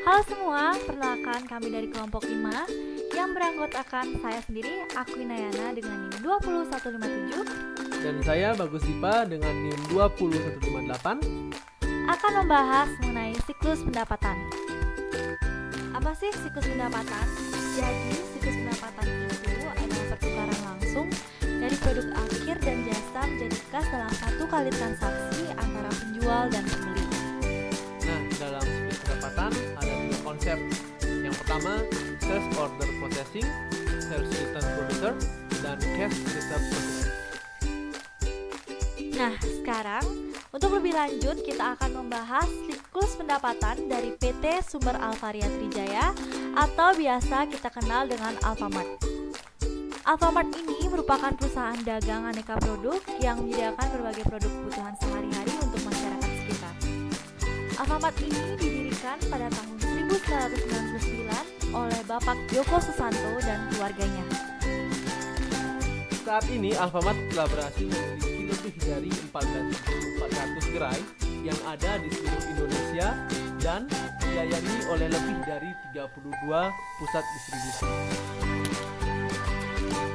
Halo semua, perkenalkan kami dari kelompok 5 yang beranggotakan saya sendiri, aku Inayana dengan NIM 20157 Dan saya Bagus Dipa dengan NIM 20158 akan membahas mengenai siklus pendapatan. Apa sih siklus pendapatan? Jadi, siklus pendapatan itu adalah pertukaran langsung dari produk akhir dan jasa menjadi kas dalam satu kali transaksi antara penjual dan pembeli. Nah, dalam siklus pendapatan ada 3 konsep. Yang pertama, sales order processing, sales return producer, dan cash reserve processing. Nah, sekarang untuk lebih lanjut kita akan membahas siklus pendapatan dari PT Sumber Alvaria Trijaya atau biasa kita kenal dengan Alfamart. Alfamart ini merupakan perusahaan dagang aneka produk yang menyediakan berbagai produk kebutuhan sehari-hari untuk masyarakat sekitar. Alfamart ini didirikan pada tahun 1999 oleh Bapak Joko Susanto dan keluarganya. Saat ini Alfamart telah berhasil memiliki lebih dari 400 gerai yang ada di seluruh Indonesia dan dilayani oleh lebih dari 32 pusat distribusi.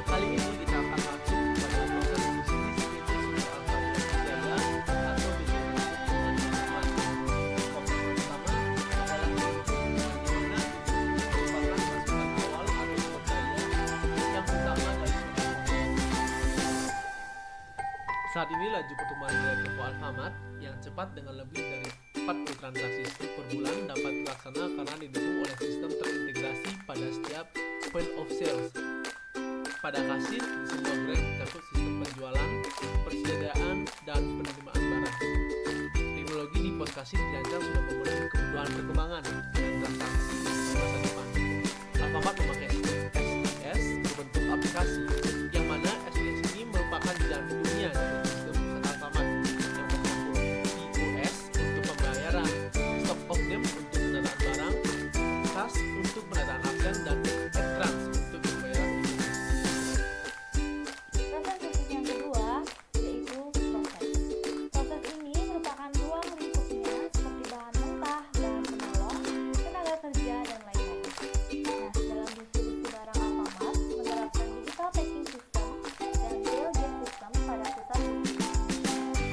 Kali ini kita akan masuk pada proses bisnis PT Sumber Alvaria Trijaya atau bisnis dengan Alfamart. Proses pertama adalah bagaimana merupakan masukan awal atau sumber daya yang utama dari saat ini laju pertumbuhan dari toko Alfamart yang cepat dengan lebih dari 40 transaksi per bulan dapat terlaksana karena didukung oleh sistem terintegrasi pada setiap point of sales. Pada kasir, di semua gerai mencakup sistem penjualan, persediaan, dan penerimaan barang. Teknologi di pos kasir dirancang sudah memenuhi kebutuhan perkembangan dan transaksi di masa depan. Alfamart memakai SDS berbentuk aplikasi, yang mana SDS ini merupakan jantungnya dari sistem pusat Alfamart yang mencakup POS untuk pembayaran, stock of them untuk pendataan barang, kas untuk pendataan absen, dan e-trans untuk pembayaran. Proses bisnis yang kedua yaitu proses. Proses ini merupakan ruang lingkupnya seperti bahan mentah, bahan penolong, tenaga kerja, dan lain-lain. Nah, dalam distribusi barang Alfamart menerapkan digital packing system dan rail gate system pada pusat distribusi.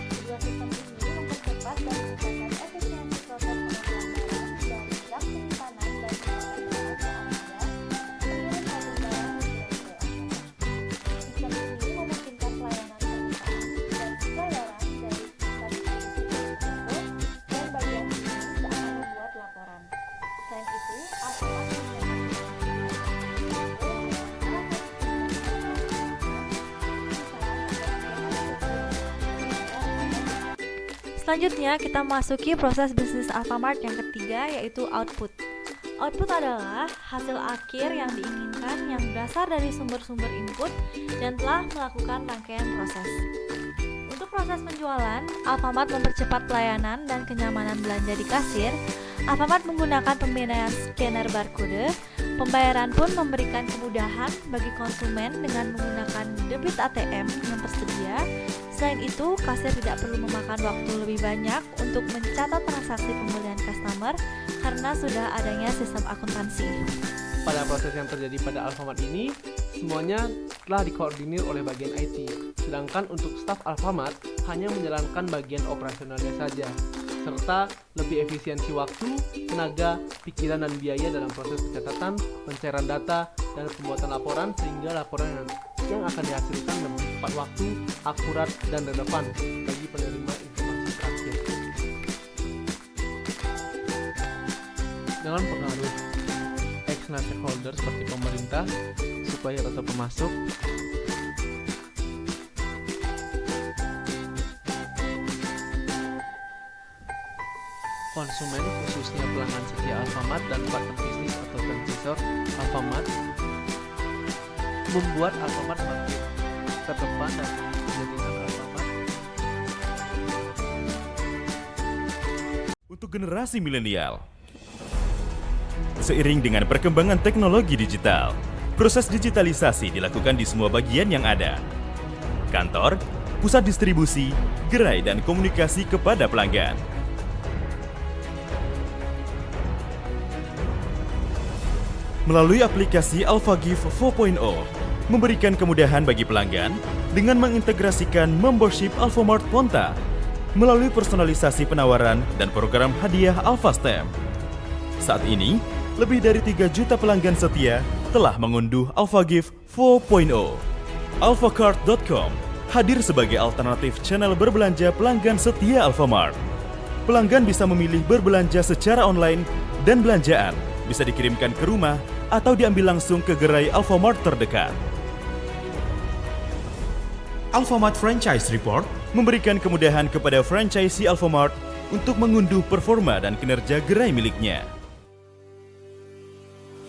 Kedua sistem ini mempercepat dan meningkatkan efisiensi proses pengumpulan barang dari rak penyimpanan dan pengelolaan barang yang ada, pengiriman barang ke gerai-gerai Alfamart. Sistem ini memungkinkan pelayanan permintaan dan pembayaran dari pusat distribusi tersebut dan bagian ini tidak akan membuat laporan. Selain itu, Alfamart Selanjutnya kita masuki proses bisnis Alfamart yang ketiga yaitu output. Output adalah hasil akhir yang diinginkan yang berasal dari sumber-sumber input dan telah melakukan rangkaian proses. Untuk proses penjualan, Alfamart mempercepat pelayanan dan kenyamanan belanja di kasir. Alfamart menggunakan pembinaan scanner barcode. Pembayaran pun memberikan kemudahan bagi konsumen dengan menggunakan debit ATM yang tersedia. Selain itu, kasir tidak perlu memakan waktu lebih banyak untuk mencatat transaksi pembelian customer karena sudah adanya sistem akuntansi. Pada proses yang terjadi pada Alfamart ini, semuanya telah dikoordinir oleh bagian IT, sedangkan untuk staf Alfamart hanya menjalankan bagian operasionalnya saja, serta lebih efisiensi waktu, tenaga, pikiran, dan biaya dalam proses pencatatan, pencairan data, dan pembuatan laporan sehingga laporan yang akan dihasilkan lebih tepat waktu, akurat, dan relevan bagi penerima informasi terakhir. Dengan pengaruh external stakeholder seperti pemerintah, supplier atau pemasok, konsumen khususnya pelanggan setia Alfamart dan partner bisnis atau franchisor Alfamart membuat Alfamart makin terdepan dan menjadikan Alfamart untuk generasi milenial. Seiring dengan perkembangan teknologi digital, proses digitalisasi dilakukan di semua bagian yang ada. Kantor, pusat distribusi, gerai, dan komunikasi kepada pelanggan. melalui aplikasi AlphaGift 4.0 memberikan kemudahan bagi pelanggan dengan mengintegrasikan membership Alfamart Ponta melalui personalisasi penawaran dan program hadiah AlphaStamp. Saat ini, lebih dari 3 juta pelanggan setia telah mengunduh AlphaGift 4.0. Alphacart.com hadir sebagai alternatif channel berbelanja pelanggan setia Alfamart. Pelanggan bisa memilih berbelanja secara online dan belanjaan bisa dikirimkan ke rumah atau diambil langsung ke gerai Alfamart terdekat. Alfamart Franchise Report memberikan kemudahan kepada franchisee Alfamart untuk mengunduh performa dan kinerja gerai miliknya.